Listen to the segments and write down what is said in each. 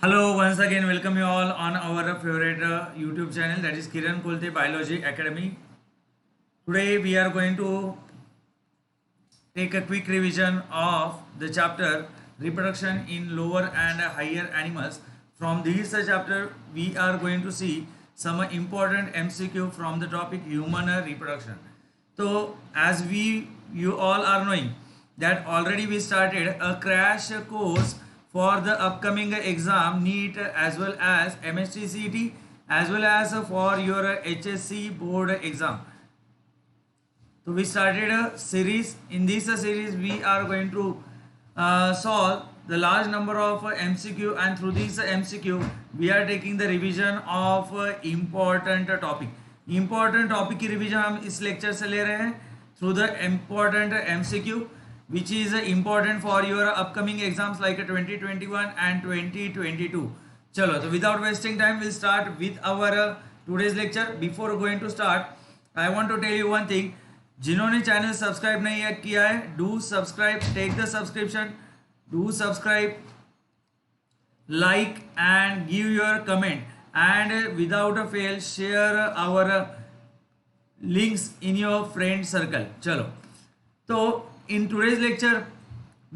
Hello, once again, welcome you all on our favorite YouTube channel, that is Kiran Kolte Biology Academy. Today we are going to take a quick revision of the chapter Reproduction in Lower and Higher Animals. From this chapter, we are going to see some important MCQ from the topic human reproduction. So, as you all are knowing that already we started a crash course for the upcoming exam NEET as well as MSTCT as well as for your HSC board exam. So we started a series. In this series we are going to solve the large number of MCQ, and through this MCQ we are taking the revision of important topic. Important topic की revision हम इस lecture से ले रहे हैं through the important MCQ which is important for your upcoming exams like 2021 and 2022. चलो, तो without wasting time we'll start with our today's lecture. Before going to start, I want to tell you one thing. जिन्होंने channel subscribe नहीं किया है, do subscribe, take the subscription, do subscribe, like and give your comment, and without a fail share our links in your friend circle. चलो, तो in today's lecture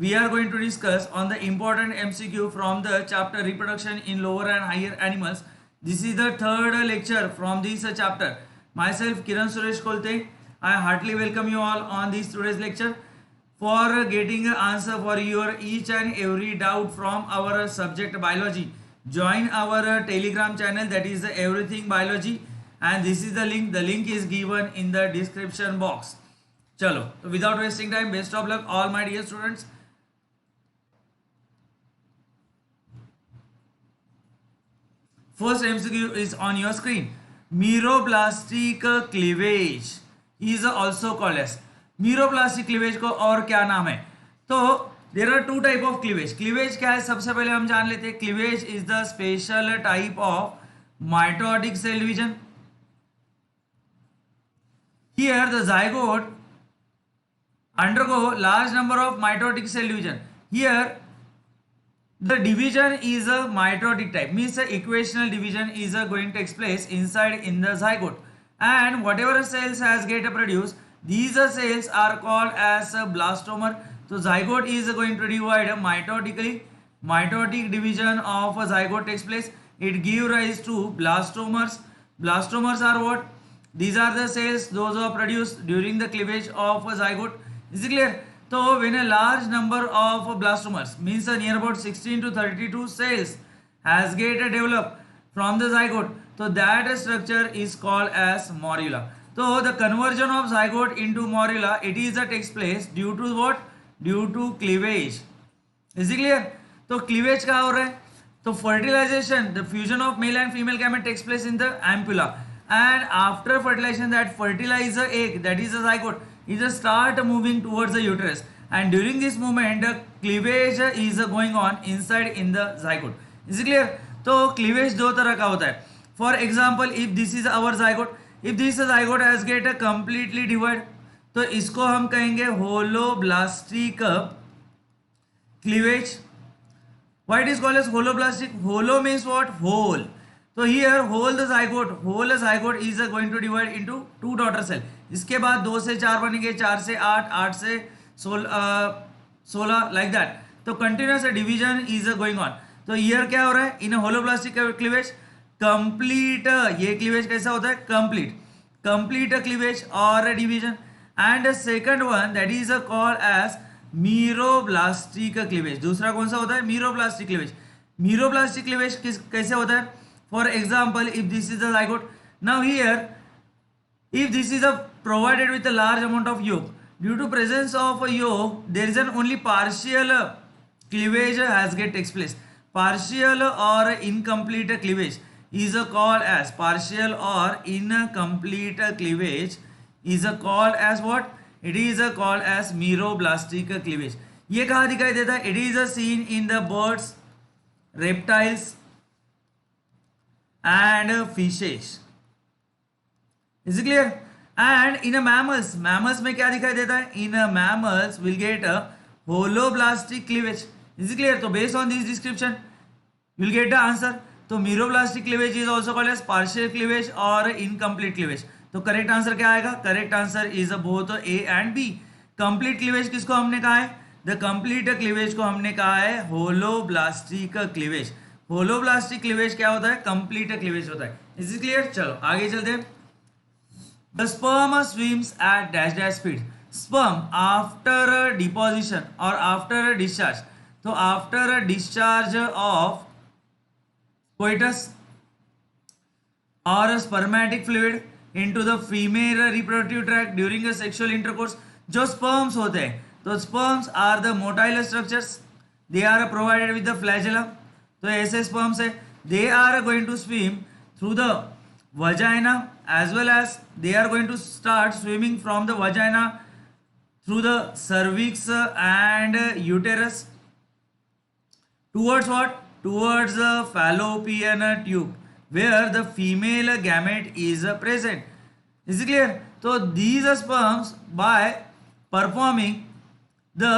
we are going to discuss on the important MCQ from the chapter reproduction in lower and higher animals. This is the third lecture from this chapter. Myself Kiran Suresh Kolte, I heartily welcome you all on this today's lecture for getting an answer for your each and every doubt from our subject biology. Join our Telegram channel, that is Everything Biology, and this is the link. The link is given in the description box. Chalo, so without wasting time, best of luck all my dear students. First MCQ is on your screen. Meroplastic cleavage is also called as. Meroplastic cleavage को और क्या नाम है? तो there are two type of cleavage. Cleavage क्या है? सबसे पहले हम जान लेते हैं. Cleavage is the special type of mitotic cell division. Here the zygote undergo large number of mitotic cell division. Here the division is a mitotic type, means the equational division is going to take place inside in the zygote, and whatever cells has get produced, these cells are called as a blastomer. So zygote is going to divide mitotically. Mitotic division of a zygote takes place. It gives rise to blastomers. Blastomers are what? These are the cells those are produced during the cleavage of a zygote. Is it clear? So when a large number of blastomers, means near about 16 to 32 cells has get developed from the zygote, so that structure is called as morula. So the conversion of zygote into morula, it is takes place due to what? Due to cleavage. Is it clear? So cleavage क्या हो रहा है? तो fertilization, the fusion of male and female gamete takes place in the ampulla, and after fertilization, that fertilizer egg, that is a zygote, is start moving towards the uterus, and during this movement the cleavage is going on inside in the zygote. Is it clear? तो cleavage दो तरह का होता है. For example, if this is our zygote, if this zygote has get a completely divided, तो इसको हम कहेंगे holoblastic cleavage. Why it is called as holoblastic? Holo means what? Whole. So here whole zygote is going to divide into two daughter cell. इसके बाद 2 से 4 बनेंगे, 4 से 8, 8 से 16 like that. तो continuous division is going on. तो here क्या हो रहा है? In a holoblastic cleavage, complete, ये cleavage कैसा होता है? Complete cleavage or division. And the second one, that is called as meroplastic cleavage. दूसरा कौन सा होता है? Meroplastic cleavage. Meroplastic cleavage कैसे होता है? For example, if this is the zygote, now here, if this is provided with a large amount of yolk, due to presence of a yolk, there is an only partial cleavage has get takes place. Partial or incomplete cleavage is called as called as what? It is called as meroplastic cleavage. ये कहाँ दिखाई देता है? It is seen in the birds, reptiles and fishes. Is it clear? And in a mammals में क्या दिखाई देता है? In a mammals will get a holoblastic cleavage. Is it clear? So based on this description, you will get the answer. तो meroblastic cleavage is also called as partial cleavage और incomplete cleavage. तो correct answer क्या आएगा? Correct answer is both A and B. Complete cleavage किसको हमने कहा है? The complete cleavage को हमने कहा है होलोब्लास्टिक क्लीवेज. होलोब्लास्टिक क्लीवेज क्या होता है? कंप्लीट क्लीवेज होता है. Is it clear? चलो आगे चलते हैं. The sperm swims at dash dash speed. Sperm after deposition और आफ्टर डिस्चार्ज. तो आफ्टर डिस्चार्ज ऑफ कोइटस और spermatic fluid into the female reproductive tract during a sexual intercourse. जो स्पर्म्स होते हैं, तो sperms are the motile structures. They are provided with the flagella. तो ऐसे sperms है, they are going to swim through the vagina as well as they are going to start swimming from the vagina through the cervix and uterus towards what? Towards the fallopian tube where the female gamete is present. Is it clear? So these sperms, by performing the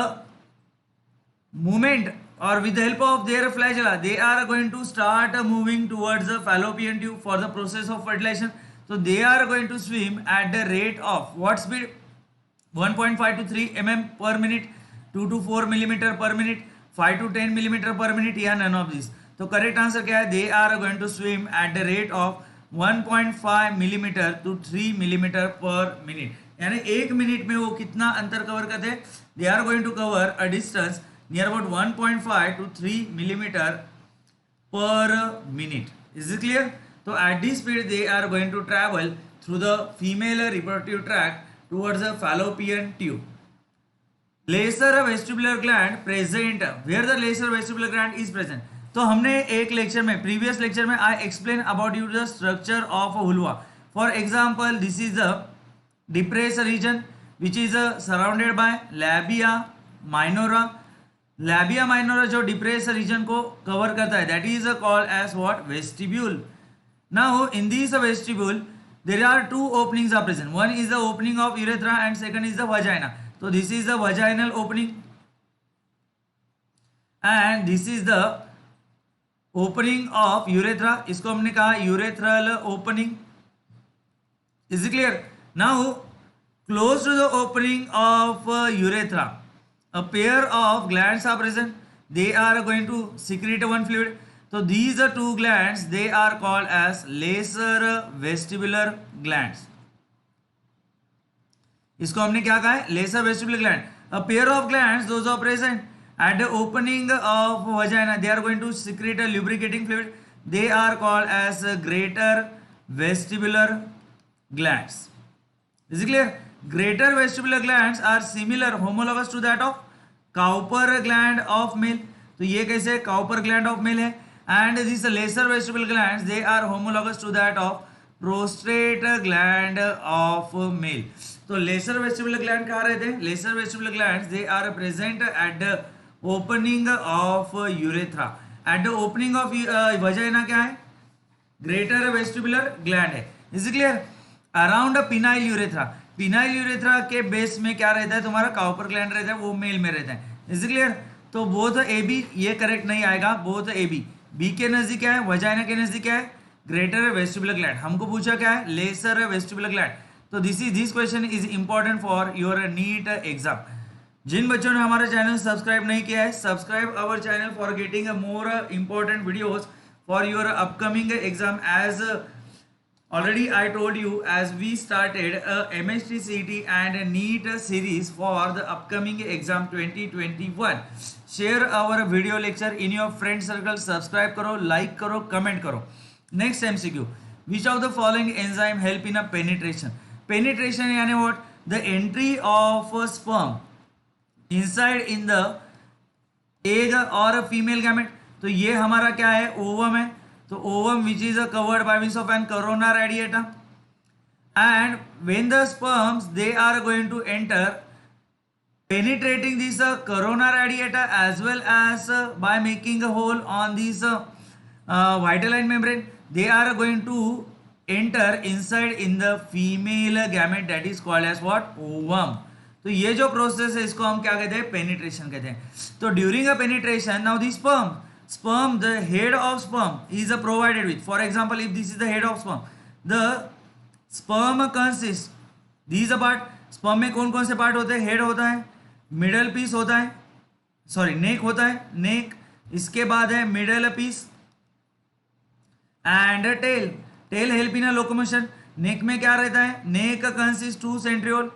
movement or with the help of their flagella, they are going to start moving towards the fallopian tube for the process of fertilization. So they are going to swim at the rate of what speed? 1.5 to 3 mm per minute, 2 to 4 millimeter per minute, 5 to 10 millimeter per minute, या none of these. तो correct answer क्या है? They are going to swim at the rate of 1.5 millimeter to 3 millimeter per minute. यानी एक minute में वो कितना अंतर कवर करते हैं? They are going to cover a distance near about 1.5 to 3 millimeter per minute. Is it clear? So at this speed they are going to travel through the female reproductive tract towards the fallopian tube. Lesser vestibular gland present. Where the lesser vestibular gland is present? तो हमने एक lecture में, previous lecture में I explain about you the structure of vulva. For example, this is the depress region which is surrounded by labia minora. Labia minora जो depress region को cover करता है, that is called as what? Vestibule. Now in this vestibule there are two openings are present. One is the opening of urethra and second is the vagina. तो this is the vaginal opening and this is the opening of urethra. इसको हमने कहा urethral opening. Is it clear? Now close to the opening of urethra a pair of glands are present. They are going to secrete one fluid. So these are two glands, they are called as lesser vestibular glands. इसको हमने क्या कहा है? lesser vestibular gland. A pair of glands, those are present at the opening of vagina, they are going to secrete a lubricating fluid. They are called as greater vestibular glands. Is it clear? Greater vestibular glands are similar, homologous to that of Cowper gland of male. तो ये कैसे Cowper gland of male है. And these lesser vestibular glands, they are homologous to that of prostate gland of male. तो lesser vestibular gland कहाँ रहते हैं? Lesser vestibular glands, they are present at the opening of urethra. At the opening of vagina क्या है? Greater vestibular gland है. Is it clear? Around a penile urethra. Phenyl urethra के base में क्या रहता है? तुम्हारा काउपर ग्लैंड रहता है, वो मेल में रहता है. Is clear? तो बोथ ए बी, ये करेक्ट नहीं आएगा. बोथ ए बी, बी के नजदीक क्या है? वजाइना के नजदीक क्या है? Greater vestibular gland. हमको पूछा क्या है? Lesser vestibular gland. तो this question is important for your NEET exam. जिन बच्चों ने हमारा चैनल सब्सक्राइब नहीं किया है, subscribe our channel for getting more important videos for your upcoming exam. As already I told you, as we started a MST CET and a NEET series for the upcoming exam 2021. Share our video lecture in your friend circle. Subscribe करो, like करो, comment करो. Next MCQ. Which of the following enzyme help in a penetration? Penetration यानी what? The entry of a sperm inside in the egg or a female gamete. तो ये हमारा क्या है? Ovum है. तो ovum which is covered by means of an corona radiata, and when the sperms they are going to enter penetrating this corona radiata as well as by making a hole on this vitelline membrane, they are going to enter inside in the female gamete, that is called as what? Ovum. तो ये जो process है इसको हम क्या कहते हैं? Penetration कहते हैं. तो during a penetration, now the sperm sperm, the head of sperm is provided with, for example, if this is the head of sperm, the sperm consists, these are part, sperm में कौन कौन से part होते हैं? Head होता है, middle piece होता है, सॉरी नेक होता है, नेक, इसके बाद है middle piece and tail, tail help in locomotion. Neck में क्या रहता है? Neck consist to centriole,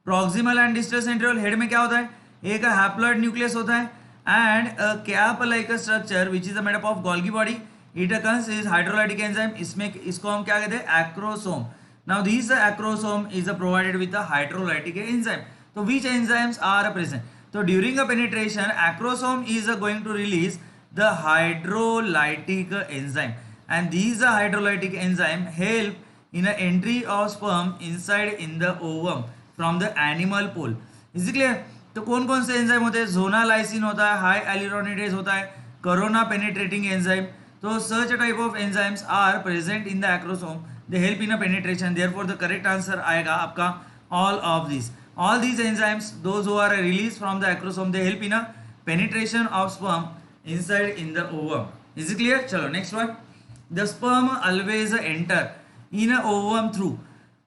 proximal and distal centriole. Head में क्या होता है? एक हैप्लॉइड न्यूक्लियस होता है and cap like structure which is made up of Golgi body, it consist hydrolytic enzyme, इसमें इसको हम क्या कहते हैं? Acrosome. Now this acrosome is provided with the hydrolytic enzyme. तो which enzymes are present? So during a penetration, acrosome is going to release the hydrolytic enzyme, and these hydrolytic enzyme help in a entry of sperm inside in the ovum from the animal pole. Is it clear? तो कौन कौन से enzyme होते हैं? जोना lysine होता है, high एलिरोनिडेज होता है, कोरोना पेनिट्रेटिंग एंजाइम। तो such type of enzymes are present in the acrosome. They help in a penetration. Therefore, the correct answer आएगा आपका all of these. All these enzymes, those who are released from the acrosome, they help in a penetration of sperm inside in the ovum. Is it clear? चलो next one. The sperm always enter in a ovum through.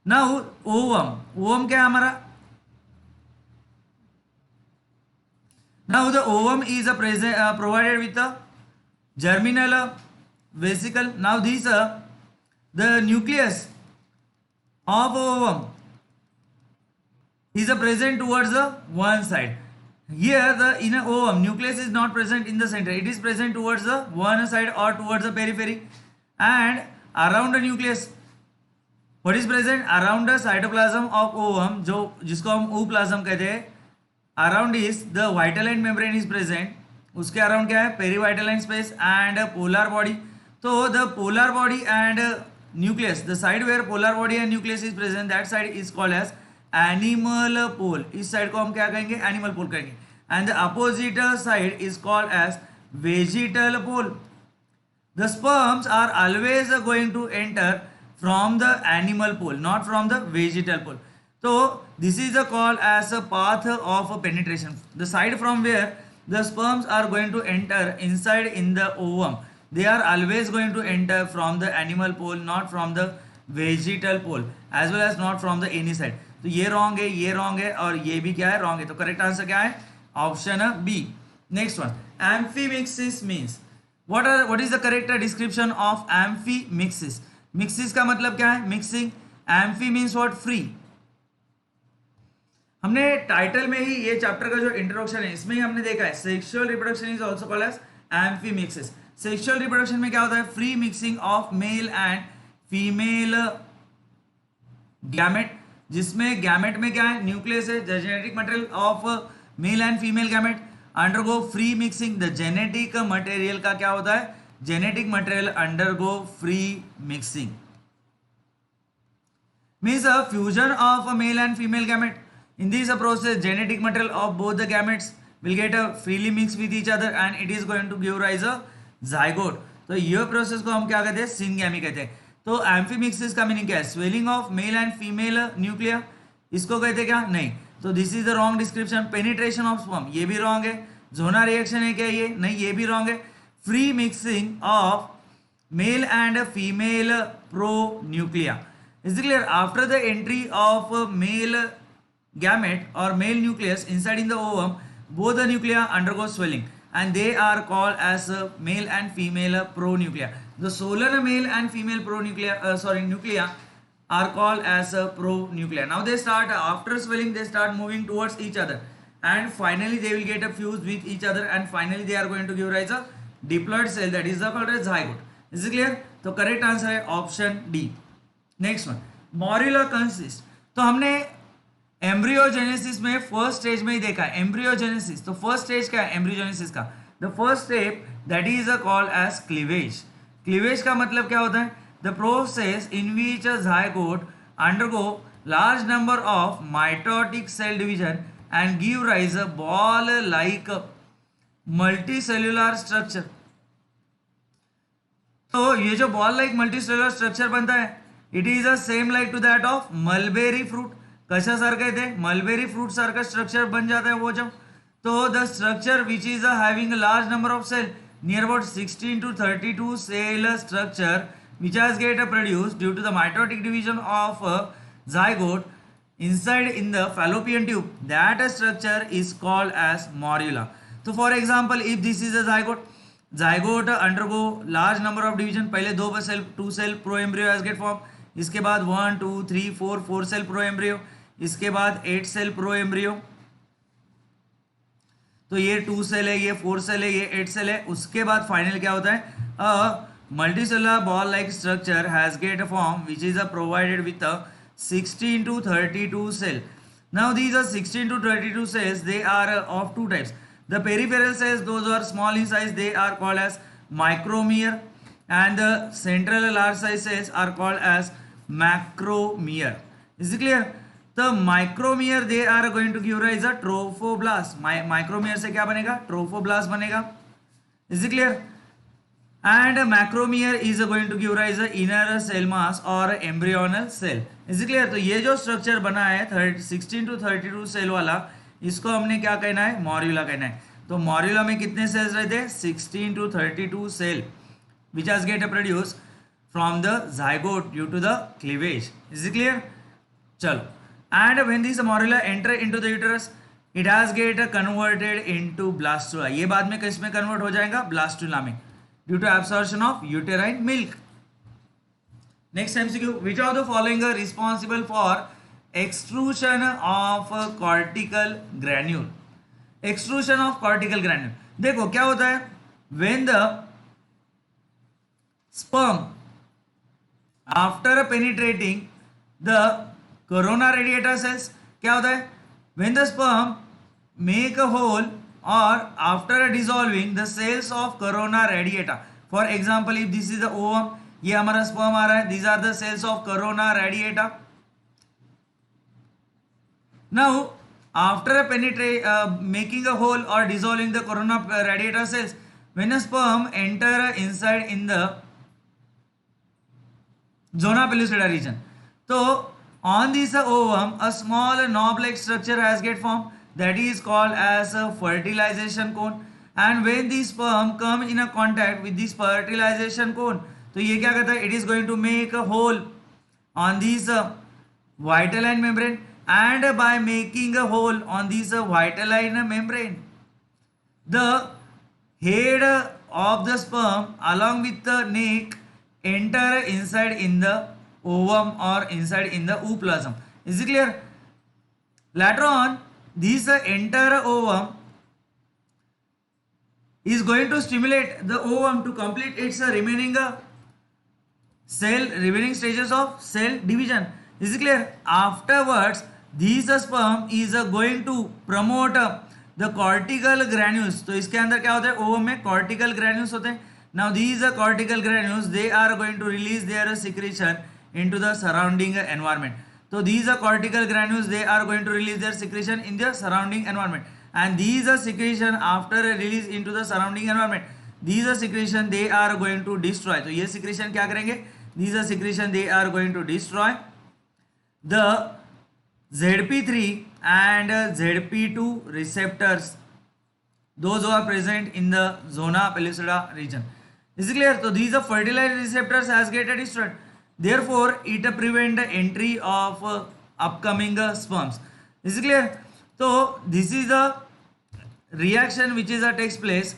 Now ovum क्या है हमारा? Now the ovum is provided with a germinal vesicle. Now this the nucleus of ovum is present towards the one side. Here the inner ovum nucleus is not present in the center, it is present towards the one side or towards the periphery. And around the nucleus what is present? Around the cytoplasm of ovum, जो जिसको हम ओप्लाज्म कहते हैं, around is the vitelline membrane is present. उसके around क्या है? Perivitelline space and polar body. तो the polar body and nucleus, the side where polar body and nucleus is present, that side is called as animal pole. इस side को हम क्या कहेंगे? Animal pole कहेंगे. And the opposite side is called as vegetal pole. The sperms are always going to enter from the animal pole, not from the vegetal pole. So this is called as a path of penetration. The side from where the sperms are going to enter inside in the ovum, they are always going to enter from the animal pole, not from the vegetal pole, as well as not from the any side. तो ये wrong है, ये wrong है और ये भी क्या है? wrong है. तो correct answer क्या है? Option B. Next one, amphimixis means. What is the correct description of amphimixis? Mixis का मतलब क्या है? Mixing. Amphi means what? Free. हमने टाइटल में ही ये चैप्टर का जो इंट्रोडक्शन है इसमें ही हमने देखा है sexual reproduction is also called as amphimixis. Sexual reproduction में क्या होता है? Free mixing of male and female gamete, जिसमें गैमेट में क्या है? न्यूक्लियस है, the genetic material of male and female gamete undergo free mixing. The genetic material का क्या होता है? Genetic material undergo free mixing. Means a fusion of a male and female gamete. In this process, genetic material of both the gametes will get freely mixed with each other and it is going to give rise a zygote. तो ये process को हम क्या कहते हैं? Syngamy कहते हैं. तो एम्फीमिक्सिस का मीनिंग क्या है? Swelling of male and female nuclei, इसको कहते हैं क्या? नहीं. तो this is the wrong description. Penetration of sperm, ये भी रॉन्ग है. जोना रिएक्शन है क्या ये? नहीं, ये भी रॉन्ग है. Free mixing of male and female pronuclei. Is clear? After the entry of male gamete or male nucleus inside in the ovum, both the nuclei undergo swelling and they are called as male and female pronuclea. The solar male and female nuclei are called as pronuclea. Now they start, after swelling they start moving towards each other and finally they will get fused with each other and finally they are going to give rise a diploid cell, that is called as zygote. Is it clear? तो correct answer है option D. Next one, morula consists. तो हमने embryogenesis में first stage में ही देखा है embryogenesis. तो first stage क्या है एम्ब्रियोजेनेसिस का? The first step that is called as cleavage. Cleavage का मतलब क्या होता है? The process in which a zygote undergo large number of mitotic cell division and give rise a ball like multicellular structure. तो ये जो ball like multicellular structure बनता है, it is a same like to that of mulberry fruit. कशा सारखं आहे ते? Mulberry fruit सारखं स्ट्रक्चर बन जाता है वो जब. तो the structure which is having a large number of cell near about 16 to 32 cell structure which has get produced due to the mitotic division of zygote inside in the fallopian tube. That structure is called as morula. So for example, if this is a zygote undergo large number of division. पहले 2 cell pro embryo has get form, इसके बाद 1 2 3 4 cell pro embryo, इसके बाद 8 cell pro embryo. तो ये 2 cell है, ये 4 cell है, ये 8 सेल है. उसके बाद फाइनल क्या होता है, a multicellular ball like structure has get a form which is provided with 16 to 32 cell. Now these are 16 to 32 cells. They are of two types. The peripheral cells, those are small in size, they are called as micromeres, and the central large size cells are called as macromere. Is it clear? The micromere, they are going to give rise a trophoblast. Micromere से क्या बनेगा, trophoblast बनेगा. Is it clear? And macromere is going to give rise a inner cell mass or embryonal cell. Is it clear? तो ये जो structure बना है 16 to 32 cell वाला, इसको हमने क्या कहना है, मॉर्यूला कहना है. तो मॉर्यूला में कितने सेल्स रहते हैं, 16 to 32 cell which has get produced from the zygote due to the cleavage. Is it clear? चलो. And when this morula enter into the uterus, it has get converted into blastula. ये बाद में किस में convert हो जाएगा, blastula में, due to absorption of uterine milk. Next MCQ, which of the following are responsible for extrusion of cortical granule? Extrusion of cortical granule. देखो क्या होता है, when the sperm after penetrating the corona radiata cells, क्या होता है, when the sperm make a hole or after dissolving the cells of corona radiata. For example, if this is the ovum, ये हमारा sperm आ रहा है, these are the cells of corona radiata. Now after making a hole or dissolving the corona radiata cells, when a sperm enter inside in the zona pellucida region, so on this ovum a small knob like structure has get formed, that is called as a fertilization cone. And when the sperm come in a contact with this fertilization cone, तो ये क्या करता है, it is going to make a hole on this vitelline membrane, and by making a hole on this vitelline membrane, the head of the sperm along with the neck enter inside in the ovum or inside in the ooplasm. Is it clear? Later on, this entire ovum is going to stimulate the ovum to complete its remaining stages of cell division. Is it clear? Afterwards, this sperm is going to promote the cortical granules. तो इसके अंदर क्या होता है, ovum में cortical granules होते हैं. Now these cortical granules, they are going to release their secretion into the surrounding environment. So these cortical granules, they are going to release their secretion in the surrounding environment, and these secretion after release into the surrounding environment, these secretion they are going to destroy. तो ये secretion क्या करेंगे, these secretion they are going to destroy the ZP3 and ZP2 receptors, those who are present in the zona pellucida region. Is it clear? So these are fertilized receptors has get destroyed. Therefore, it prevent the entry of upcoming sperms. Is it clear? So this is the reaction which is takes place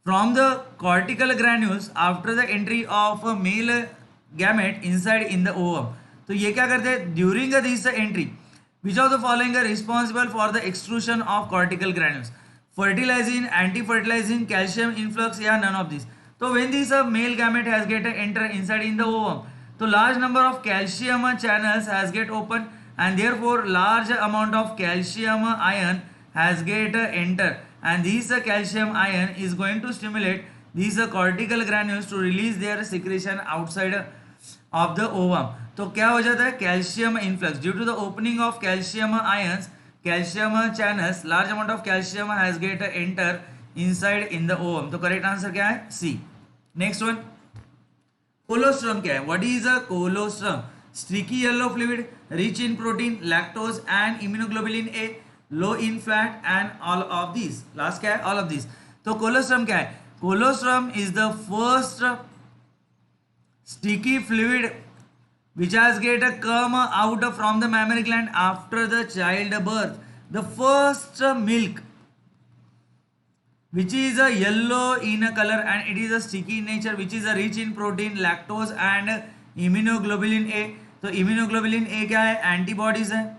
from the cortical granules after the entry of a male gamete inside in the ovum. तो ये क्या करते हैं, during this entry, which of the following are responsible for the extrusion of cortical granules? Fertilizing, anti-fertilizing, calcium influx, या none of these. So when this male gamete has get enter inside in the ovum, so large number of calcium channels has get open, and therefore large amount of calcium ion has get enter, and this calcium ion is going to stimulate these cortical granules to release their secretion outside of the ovum. तो क्या हो जाता है, calcium influx, due to the opening of calcium ions, calcium channels, large amount of calcium has get enter inside in the ovum. तो correct answer क्या है, C. Next one, colostrum क्या है, what is a colostrum? Streaky yellow fluid, rich in protein, lactose and immunoglobulin A, low in fat and all of these. Last क्या है, all of these. तो colostrum क्या है, Colostrum is the first sticky fluid which has get come out from the mammary gland after the childbirth. The first milk which is a yellow in a color and it is a sticky in nature, which is a rich in protein, lactose and immunoglobulin A. तो immunoglobulin A क्या है? Antibodies है.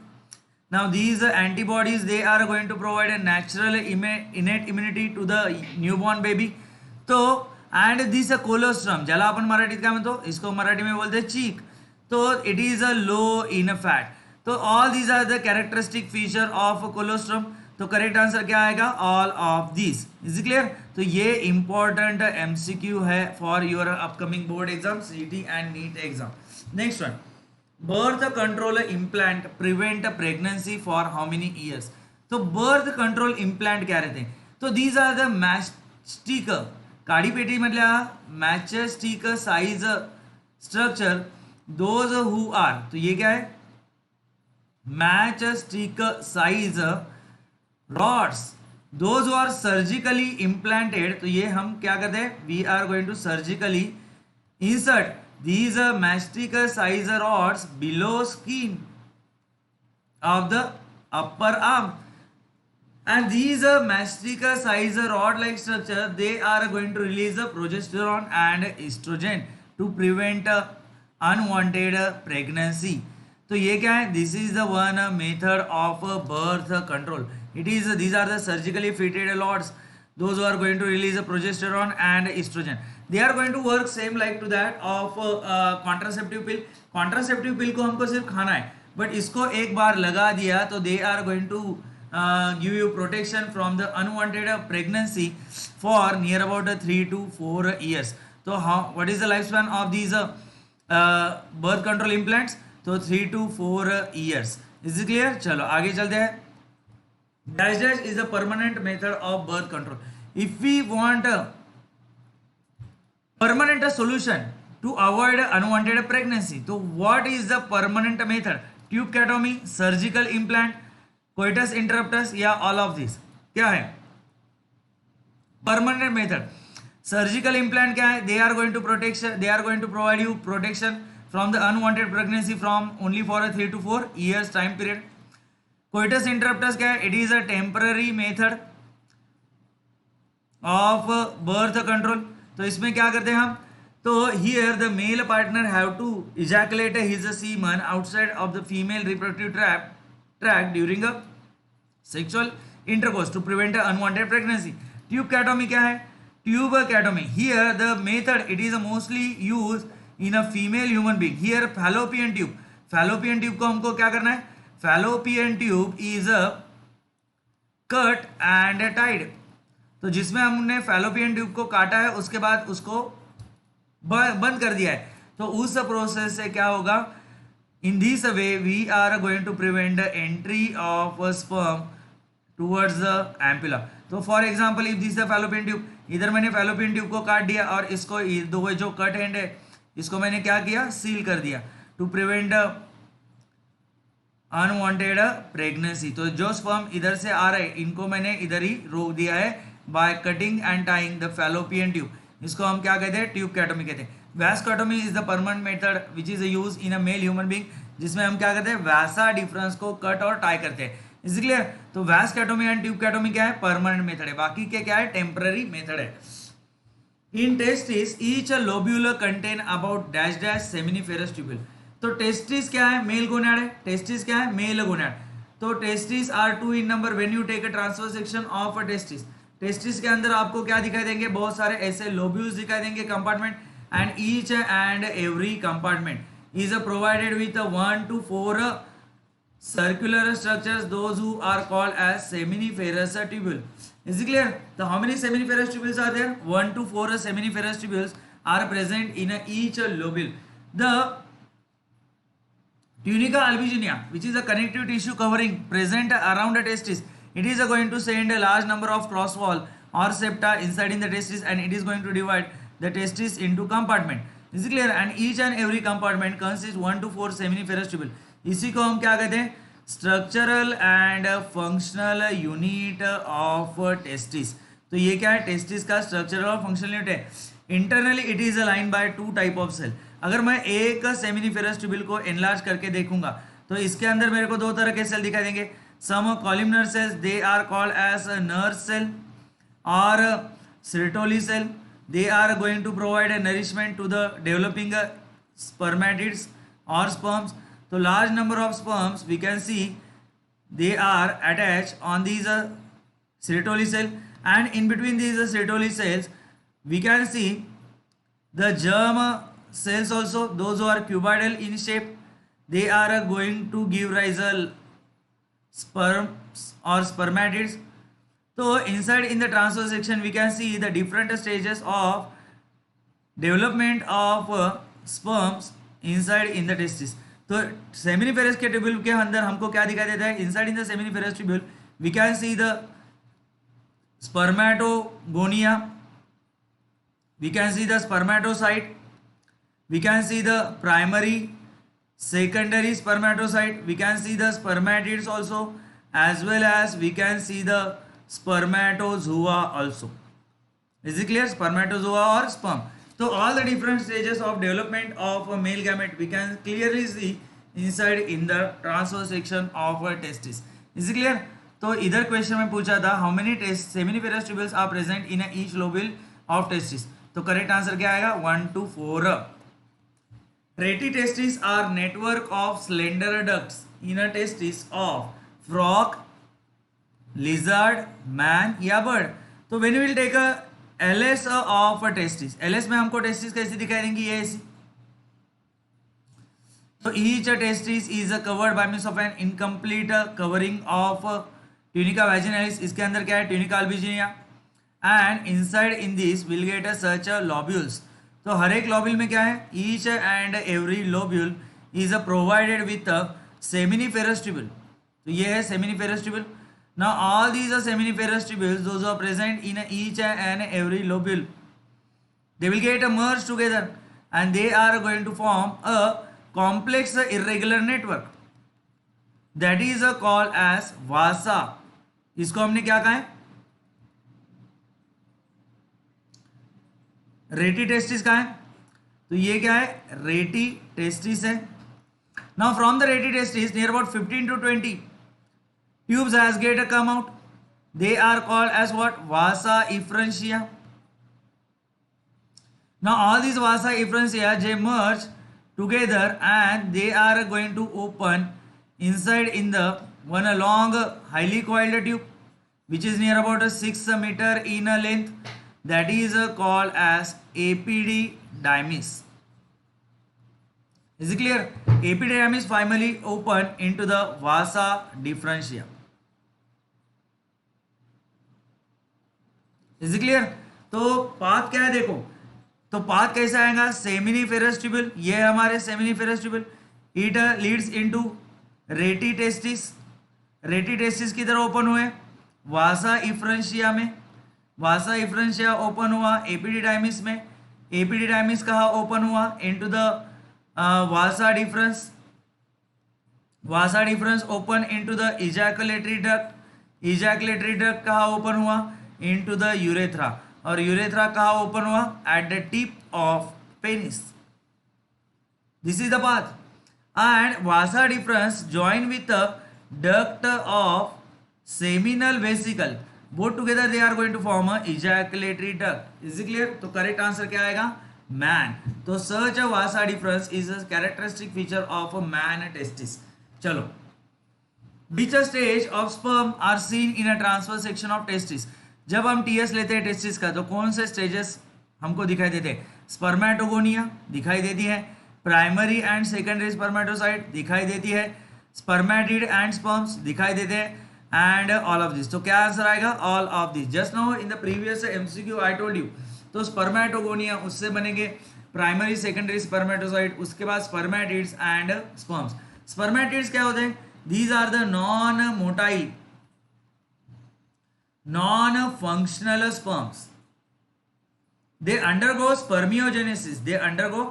Now these antibodies, they are going to provide a natural innate immunity to the newborn baby. तो and this colostrum ज्याला आपण मराठीत काय म्हणतो, इसको मराठी में बोलते हैं चीक. तो it is a low in fat. तो all these are the characteristic feature of colostrum. तो करेक्ट आंसर क्या आएगा? All of this. Is clear? तो ये इंपॉर्टेंट एमसीक्यू है for your upcoming board exam, CT and NEET exam. Next one, birth control implant prevent pregnancy for how many years. तो birth control implant क्या रहते हैं? तो दीज आर द मॅचस्टिक काडी पेटी मधल्या matchstick size structure those who are. तो ये क्या है? Matchstick size rods those are surgically implanted. तो ये हम क्या करते हैं? We are going to surgically insert these mastic size rods below skin of the upper arm, and these mastic size rod like structure, they are going to release the progesterone and estrogen to prevent unwanted pregnancy. तो ये क्या है? This is the one method of birth control. It is these are the surgically fitted rods, those who are going to release the progesterone and estrogen. They are going to work same like to that of contraceptive pill. Contraceptive pill को हमको सिर्फ खाना है, but इसको एक बार लगा दिया तो they are going to give you protection from the unwanted pregnancy for near about 3 to 4 years. तो what is the lifespan of these birth control implants? तो 3 to 4 years. Is it clear? चलो आगे चलते हैं. Dash dash is a permanent method of birth control. If we want permanent solution to avoid unwanted pregnancy, तो what is the permanent method? Tubeectomy, surgical implant, coitus interruptus या all of this? क्या है permanent method? Surgical implant क्या है? They are going to provide you protection from the unwanted pregnancy from only for a 3 to 4 years time period. Coitus interruptus क्या है? It is a temporary method of birth control. तो इसमें क्या करते हैं हम? तो here the male partner have to ejaculate his semen outside of the female reproductive tract during a sexual intercourse to prevent unwanted pregnancy. Tubeectomy क्या है? Tubeectomy, here the method it is mostly used in a female human being. Here fallopian tube को हमको क्या करना है? Fallopian tube is cut and tied. तो जिसमें हमने फैलोपियन ट्यूब को काटा है उसके बाद उसको बंद कर दिया है. तो उस प्रोसेस से क्या होगा? In this way we are going to prevent the entry of sperm towards the ampulla. तो for example if this the fallopian tube, इधर मैंने फैलोपियन ट्यूब को काट दिया और इसको दो जो कट एंड है इसको मैंने क्या किया? सील कर दिया टू प्रिवेंट अनवांटेड प्रेगनेंसी. तो जो स्पर्म इधर से आ रहे हैं इनको मैंने इधर ही रोक दिया है by cutting and tying the fallopian tube. इसको हम क्या कहते हैं? ट्यूबकैटोमी कहते हैं. Vasectomy is the permanent method which is use in a male human being, जिसमें हम क्या करते हैं? वैसा डिफरेंस को कट और टाई करते हैं. इसलिए तो वैस्कोटोमी एंड ट्यूबकैटोमी क्या है? परमानेंट मेथड है. बाकी के क्या है? टेम्पररी मेथड है. In testis each lobule contain about dash dash seminiferous tubule. तो टेस्टिस क्या है? मेल गोनाड है. टेस्टिस क्या है? Mail gonad. तो testis are 2 in number when you take a transverse section of a testis. Testis के अंदर आपको क्या दिखाई देंगे? बहुत सारे ऐसे लोब्यूल्स दिखाई देंगे compartment, and each and every compartment is provided with 1 to 4 circular structures, those who are called as seminiferous tubule. Is it clear? So how many seminiferous tubules are there? 1 to 4 seminiferous tubules are present in each lobule. The tunica albuginea, which is a connective tissue covering present around the testis, it is going to send a large number of cross wall or septa inside in the testis, and it is going to divide the testis into compartment. Is it clear? And each and every compartment consists 1 to 4 seminiferous tubule. इसी को हम क्या कहते हैं? Structural and functional unit of testis. तो तो ये क्या है, टेस्टिस का स्ट्रक्चरल और फंक्शनल यूनिट है. Internally it is aligned by two type of cell. अगर मैं एक सेमिनिफेरस ट्यूब्यूल को एनलार्ज करके देखूंगा तो इसके अंदर मेरे को दो तरह के सेल दिखाई देंगे. Some columnar cells, they are called as nerve cell और Sertoli cell. They are going to provide a nourishment to the developing spermatids or sperms. So large number of sperms we can see they are attached on these Sertoli cell, and in between these Sertoli cells we can see the germ cells also. Those who are cuboidal in shape, they are going to give rise sperms or spermatids. So inside in the transverse section we can see the different stages of development of sperms inside in the testis. तो seminiferous के tubule के अंदर हमको क्या दिखाई देता है, inside in the seminiferous tubule we can see the spermatogonia, we can see the spermatocyte, we can see the primary secondary spermatocyte, we can see the spermatids also, as well as we can see the spermatozoa also. Is it clear? Spermatozoa or sperm. So all the different stages of development of a male gamete we can clearly see inside in the transverse section of a testis. Is it clear? तो इधर question में पूछा था how many seminiferous tubules are present in each lobule of testis. तो correct answer क्या आएगा, 1 to 4. Rete testis are network of slender ducts in a testis of frog, lizard, man या bird. तो when we will take a LS of a testis, LS में हमको testis कैसी दिखाई देंगी, ये ऐसी. तो each testis is covered by means of an incomplete covering of tunica vaginalis. इसके अंदर क्या है, tunica albuginea, and inside in this will get such lobules. तो हर एक lobule में क्या है, each and every lobule is provided with a seminiferous tubule. तो ये है seminiferous tubule. Now all these are seminiferous tubules, those who are present in each and every lobule, they will get merged together and they are going to form a complex irregular network that is called as vasa. इसको हमने क्या कहा है, रेटी testis का है. तो ये क्या है, रेटी टेस्टिस है. Now from the रेटी testis near about 15 to 20 tubes has get come out. They are called as what, vasa efferentia. Now all these vasa efferentia they merge together and they are going to open inside in the one long highly coiled tube which is near about 6 meter in length, that is called as epididymis. Is it clear? Epididymis finally open into the vasa differentia. Is it clear? तो path क्या है देखो, तो path कैसा आएगा, seminiferous tubule, ये हमारे seminiferous tubule, it leads into रेटी टेस्टिस. रेटी टेस्टिस किधर ओपन हुए, वासा इफ्रेंशिया में. वासा इफ्रेंशिया ओपन हुआ एपिडिडाइमिस में. एपिडिडाइमिस कहाँ ओपन हुआ, into the Vasa difference. Vasa difference open into the ejaculatory duct. Ejaculatory duct कहाँ ओपन हुआ, इनटू द यूरेथ्रा. और यूरेथ्रा कहाँ ओपन हुआ, at the tip of penis. This is the path. And Vasa difference join with the duct of seminal vesicle, both together they are going to form a ejaculatory duct. Is it clear? तो correct answer क्या आएगा, man. तो such a vasa difference is a characteristic feature of a man testis. चलो, which stage of sperm are seen in a transverse section of testis. जब हम TS लेते हैं testis का तो कौन से स्टेजेस हमको दिखाई देते हैं, स्पर्मेटोगोनिया दिखाई देती है, प्राइमरी एंड सेकेंडरी स्पर्मेटोसाइट दिखाई देती है, स्पर्मेटिड एंड स्पर्म्स दिखाई देते हैं, एंड ऑल ऑफ दिस. तो क्या आंसर आएगा, all of this. Just now in the previous MCQ I told you. तो स्पर्मेटोगोनिया उससे बनेंगे प्राइमरी सेकेंडरी स्पर्मेटोसाइट, उसके बाद स्पर्मेटिड्स एंड स्पर्म्स. स्पर्मेटिड्स क्या होते हैं, these are the non-motile, non-functional sperms. They undergo spermiogenesis. They undergo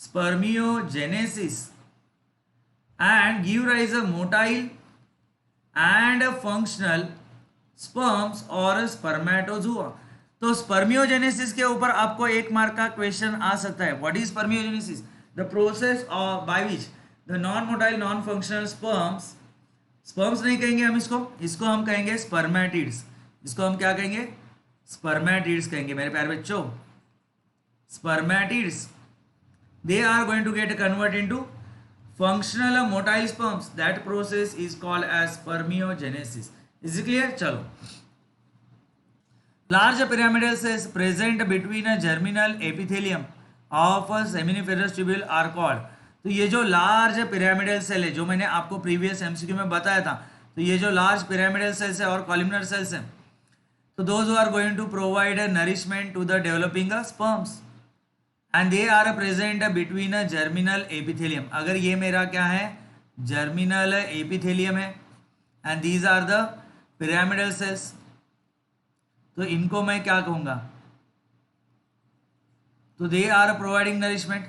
spermiogenesis and give rise a motile and a functional sperms और spermatozoa. तो स्पर्मियोजेनेसिस के ऊपर आपको 1 मार्क का क्वेश्चन आ सकता है। What is spermiogenesis? The process by which the non motile non functional sperms, sperms नहीं कहेंगे हम इसको हम कहेंगे स्पर्मेटिड्स। इसको हम क्या कहेंगे? स्पर्मेटिड्स कहेंगे मेरे प्यारे बच्चों, spermatids. They are going to get converted into functional motile sperms. That process is called as spermiogenesis. Is it clear? चलो, large pyramidal cells present between a germinal epithelium of a seminiferous tubule are called. तो ये जो large pyramidal cell है, जो मैंने आपको previous MCQ में बताया था, तो ये जो लार्ज पिरामिडल सेल्स है और कॉलमनर सेल्स हैं, तो those are going to provide nourishment to the developing sperms and they are present between a germinal epithelium. अगर ये मेरा क्या है? जर्मिनल एपिथेलियम है and these are the pyramidal cells, तो इनको मैं क्या कहूँगा? तो दे आर प्रोवाइडिंग नरिशमेंट,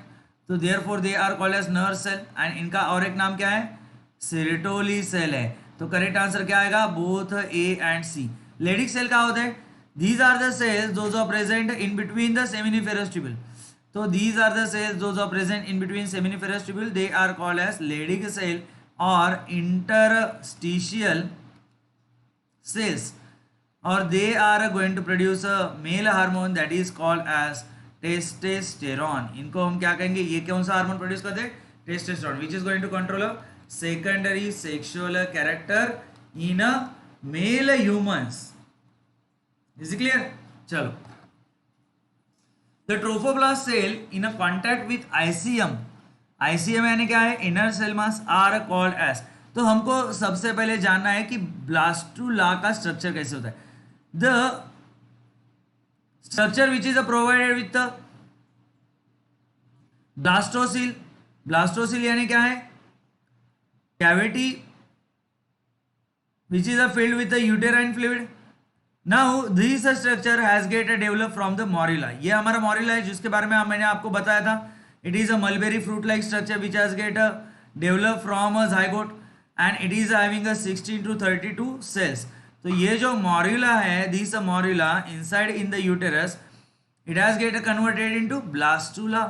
तो therefore they are called as nerve cell and इनका और एक नाम क्या है? सेरेटोली सेल है। तो करेक्ट आंसर क्या आएगा? Both A and C. Leydig cell क्या होता है? These are the cells those are present in between the seminiferous tubule. So these are the cells those are present in between seminiferous tubule. They are called as Leydig cell or interstitial cells, or they are going to produce a male hormone that is called as testosterone. इनको हम क्या कहेंगे? ये कौन सा hormone produce करते हैं? Testosterone, which is going to control a secondary sexual character in a male humans. Is it clear? चलो, The trophoblast cell in a contact with ICM, ICM यानी क्या है? Inner cell mass, are called as. तो हमको सबसे पहले जानना है कि ब्लास्टुला का स्ट्रक्चर कैसे होता है। The structure which is provided with the blastocoel, blastocoel यानी क्या है? Cavity which is filled with the uterine fluid. Now this structure has get develop from the morula. ये हमारा मोरिला है जिसके बारे में मैंने आपको बताया था। It is a mulberry fruit like structure which has get develop from a zygote and it is having a 16 to 32 cells. तो ये जो मोरिला है, this morula inside in the uterus, it has get converted into blastula.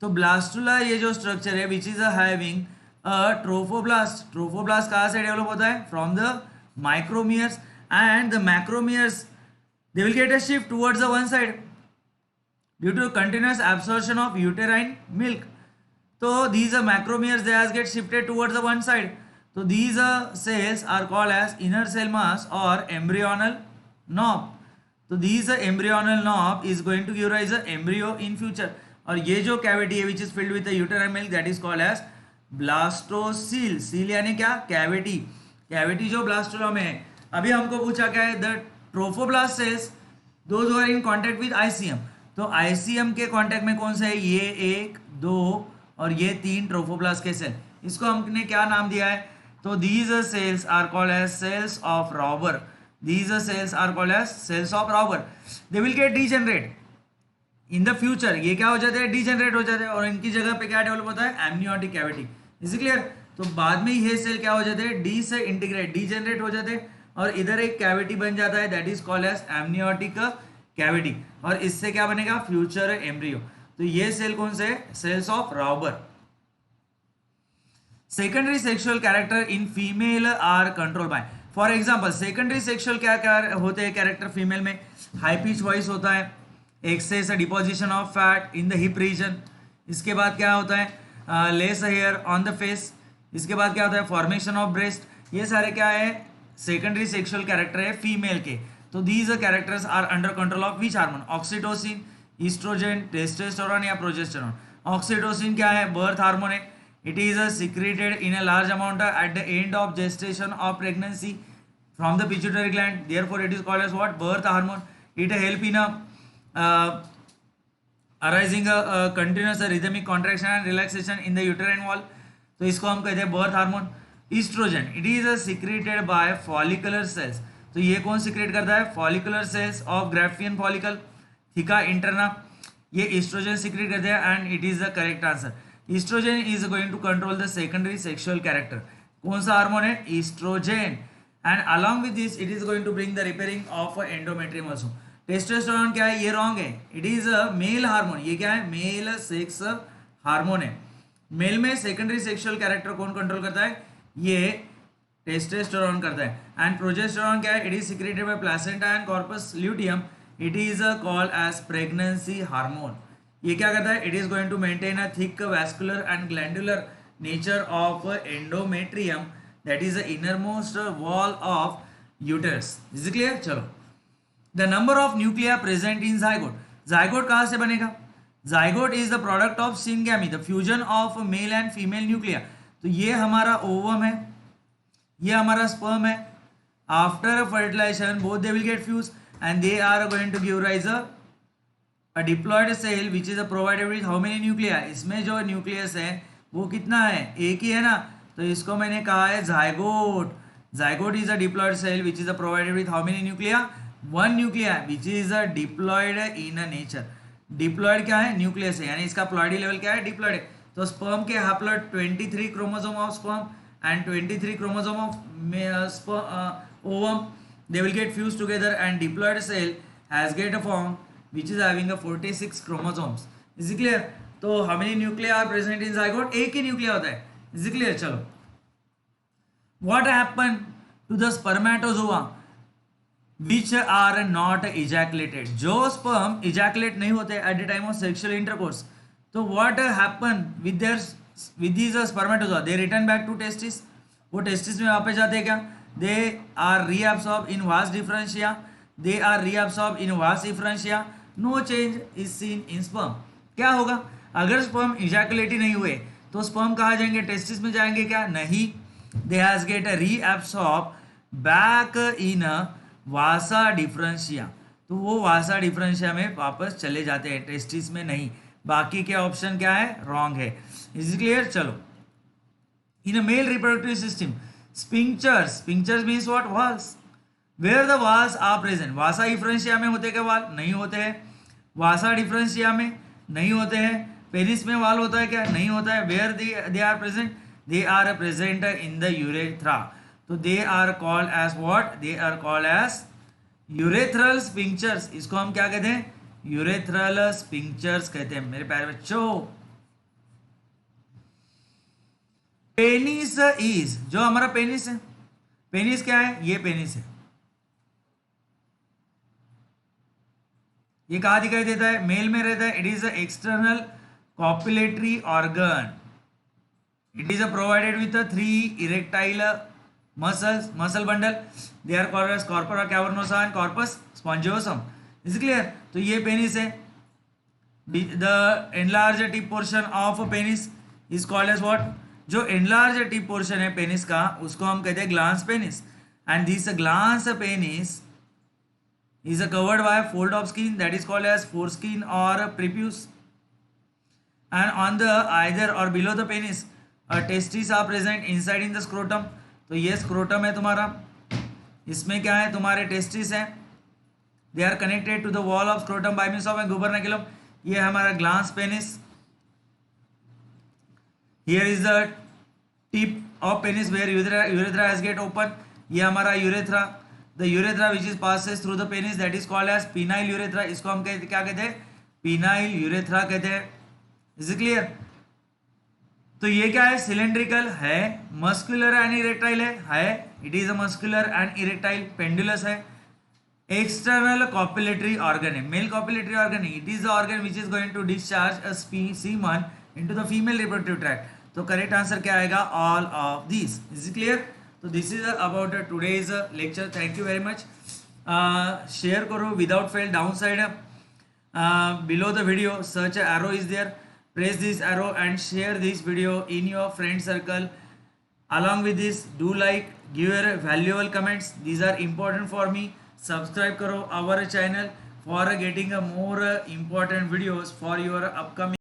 तो blastula ये जो structure है which is having a trophoblast. Trophoblast कहाँ से डेवलप होता है? From the micromeres, and the macromeres they will get a shift towards the one side due to continuous absorption of uterine milk. So these macromeres they has get shifted towards the one side. So these cells are called as inner cell mass or embryonal knob. So these embryonal knob is going to give rise a embryo in future. और ये जो cavity है which is filled with the uterine milk that is called as blastocele. seal यानी क्या? cavity. cavity जो blastula में है। अभी हमको पूछा क्या है? The trophoblast cells those are in contact with ICM. तो आईसीएम के कांटेक्ट में कौन सा है? ये 1, 2 और ये 3 ट्रोफोब्लास्ट के सेल। इसको हमने क्या नाम दिया है? तो these cells are called as cells of Rauber. These cells are called as cells of Rauber. They will get degenerate in the future. ये क्या हो जाते हैं? डीजेनरेट हो जाते हैं और इनकी जगह पे क्या डेवलप होता है? Amniotic cavity. Is it clear? तो बाद में ये सेल क्या हो जाते हैं? डी से इंटीग्रेट, डीजेनरेट हो जाते हैं और इधर एक कैविटी बन जाता है that is called as amniotic cavity और इससे क्या बनेगा? Future embryo. तो ये सेल कौन से? Cells of Rauber. Secondary sexual character in female are control by, for example secondary sexual क्या होते हैं कैरेक्टर फीमेल में? हाई पिच वॉइस होता है, excess deposition of fat in the hip region. इसके बाद क्या होता है? Less hair on the face. इसके बाद क्या होता है? Formation of breast. ये सारे क्या है? सेकेंडरी सेक्सुअल कैरेक्टर है फीमेल के। तो these characters are under control of which hormone? Oxytocin, estrogen, testosterone या प्रोजेस्टेरोन। ऑक्सीटोसिन क्या है? बर्थ हार्मोन है। It is secreted in a large amount at the end of gestation of pregnancy from the pituitary gland, therefore it is called as what? Birth hormone. It help in arising continuous rhythmic contraction and relaxation in the uterine wall. तो इसको हम कहते हैं birth hormone. Oestrogen it is secreted by follicular cells. तो ये कौन secrete करता है? Follicular cells of Graafian follicle theca interna, ये ईस्ट्रोजन सिक्रेट करते हैं and it is the correct answer. Oestrogen is going to control the secondary sexual character. कौन सा हार्मोन है? Oestrogen. And along with this it is going to bring the repairing of endometrium also. Testosterone क्या है? ये wrong है. It is a male hormone. ये क्या है? मेल सेक्स हार्मोन है. मेल में सेकेंडरी सेक्सुअल कैरेक्टर कौन कंट्रोल करता है? ये टेस्टोस्टेरोन करता है. एंड प्रोजेस्टेरोन क्या है? It is secreted by placenta and corpus luteum. It is called as pregnancy hormone. ये क्या करता है? It is going to maintain a thick vascular and glandular nature of endometrium, that is the innermost wall of uterus. Is it clear? चलो. The number of nuclei present in zygote. Zygote कहाँ से बनेगा? Zygote is the product of syngamy, the fusion of male and female Nucleya. तो ये हमारा ovum है, ये हमारा स्पर्म है. After fertilization both they will get fuse and they are going to give rise a diploid cell which is provided with how many nuclei. इसमें जो nucleus है वो कितना है? एक ही है ना. तो इसको मैंने कहा है zygote. Zygote is a diploid cell which is provided with how many nuclei? One nuclei which is a diploid in a nature. Diploid क्या है? न्यूक्लियस है, यानी इसका प्लॉयडी लेवल क्या है? डिप्लॉयड है. तो स्पर्म के haploid 23 chromosome of sperm and 23 chromosome of ovum, they will get fused together and diploid cell has get a form which is having a 46 chromosomes. Is it clear? तो how many nuclei are present in zygote? एक ही न्यूक्लिया होता है. Is it clear? चलो. What happened to the spermatozoa which are not ejaculated? जो sperm ejaculate नहीं होते at the time of sexual intercourse, तो what happened with these spermatozoa? They return back to testis. वो testis में वापस जाते हैं क्या? They are reabsorbed in vas differentia. They are reabsorbed in vas efferentia. No change is seen in sperm. क्या होगा? अगर sperm ejaculate ही नहीं हुए तो sperm कहाँ जाएंगे? टेस्टिस में जाएंगे क्या? नहीं. They has get a reabsorb back in a vasa differentia. तो वो vasa differentia में वापस चले जाते हैं, टेस्टिस में नहीं. बाकी के ऑप्शन क्या है? रॉन्ग है. Is clear? चलो. In a male reproductive system, sphincters means what? Walls. Where the walls are present? Vasa efferentia में होते क्या वाल? नहीं होते हैं. Vasa differentia में नहीं होते हैं. पेनिस में वाल होता है क्या? नहीं होता है. Where they are present? They are present in the urethra. तो they are called as what? They are called as urethral sphincters. इसको हम क्या कहते हैं? Urethral sphincters कहते हैं मेरे प्यारे बच्चों. पेनिस इज, जो हमारा पेनिस है, पेनिस क्या है? ये पेनिस है. ये कहाँ दिखाई देता है? मेल में रहता है. It is external copulatory organ. It is provided with 3 erectile muscle bundle. They are called as corpora cavernosa and corpus spongiosum. Is clear? तो ये पेनिस है. The enlarge tip portion of penis is called as what? जो enlarge tip portion है penis का उसको हम कहते हैं glans penis. And this glans penis is covered by a fold of skin that is called as foreskin or prepuce. And on the either or below the penis testes are present inside in the scrotum. तो ये scrotum है तुम्हारा. इसमें क्या है? तुम्हारे testes हैं. They are connected to the wall of scrotum by means of a gubernaculum. ये हमारा glans penis. Here is the tip of penis where urethra has get open. ये हमारा urethra. The urethra which is passes through the penis that is called as penile urethra. इसको हम क्या कहते हैं? penile urethra कहते हैं. Is it clear? तो ये क्या है? सिलेंड्रिकल है, मस्कुलर एंड इरेक्टाइल है. It is a muscular and erectile. Pendulous है. एक्सटर्नल कॉपुलेटरी ऑर्गन है. मेल कॉपुलेटरी ऑर्गन है. It is the organ which is going to discharge a semen into the female reproductive tract. तो correct answer क्या आएगा? All of this. Is it clear? तो this is about today's lecture. Thank you very much. Share करो without fail. Down side below the video search arrow is there. Press this arrow and share this video in your friend circle. Along with this, do like, give your valuable comments. These are important for me. Subscribe karo our channel for getting a more important videos for your upcoming